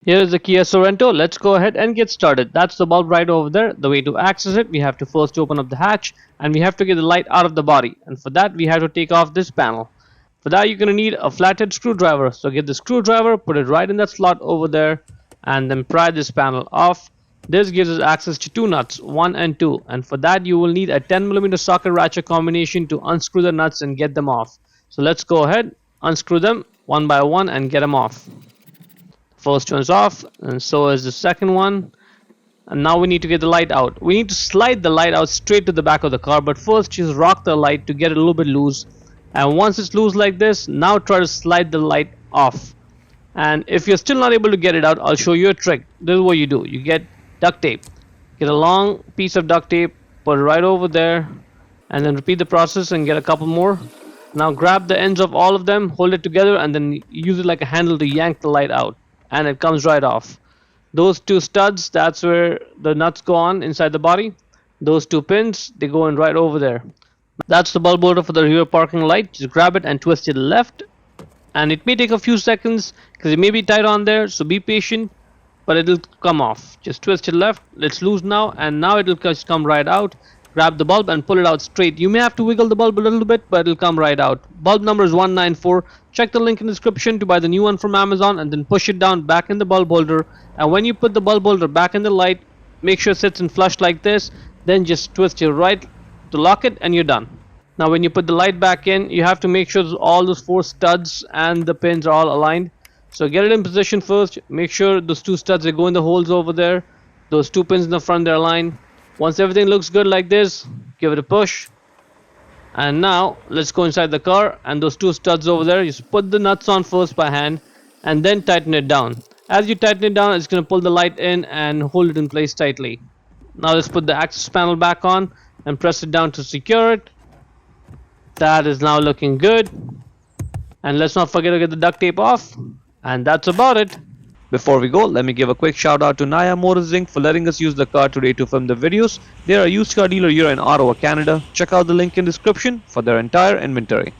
Here is the Kia Sorento. Let's go ahead and get started. That's the bulb right over there. The way to access it, we have to first open up the hatch and we have to get the light out of the body. And for that, we have to take off this panel. For that, you're going to need a flathead screwdriver. So get the screwdriver, put it right in that slot over there, and then pry this panel off. This gives us access to two nuts, 1 and 2. And for that, you will need a 10mm socket ratchet combination to unscrew the nuts and get them off. So let's go ahead, unscrew them one by one and get them off. First one's off, and so is the second one. And now we need to get the light out. We need to slide the light out straight to the back of the car, but first just rock the light to get it a little bit loose. And once it's loose like this, now try to slide the light off. And if you're still not able to get it out, I'll show you a trick. This is what you do. You get duct tape. Get a long piece of duct tape, put it right over there, and then repeat the process and get a couple more. Now grab the ends of all of them, hold it together, and then use it like a handle to yank the light out. And it comes right off. Those two studs, that's where the nuts go on inside the body. Those two pins, they go in right over there. That's the bulb holder for the rear parking light. Just grab it and twist it left. And it may take a few seconds because it may be tight on there, so be patient, but it'll come off. Just twist it left. It's loose now, and now it'll just come right out. Grab the bulb and pull it out straight. You may have to wiggle the bulb a little bit, but it'll come right out. Bulb number is 194. Check the link in the description to buy the new one from Amazon, and then push it down back in the bulb holder. And when you put the bulb holder back in the light, make sure it sits in flush like this. Then just twist your right to lock it, and you're done. Now when you put the light back in, you have to make sure all those four studs and the pins are all aligned. So get it in position first. Make sure those two studs that go in the holes over there, those two pins in the front, they're aligned. Once everything looks good like this, give it a push. And now let's go inside the car, and those two studs over there, just put the nuts on first by hand and then tighten it down. As you tighten it down, it's going to pull the light in and hold it in place tightly. Now let's put the access panel back on and press it down to secure it. That is now looking good. And let's not forget to get the duct tape off. And that's about it. Before we go, let me give a quick shout out to Naya Motors Inc. for letting us use the car today to film the videos. They are a used car dealer here in Ottawa, Canada. Check out the link in the description for their entire inventory.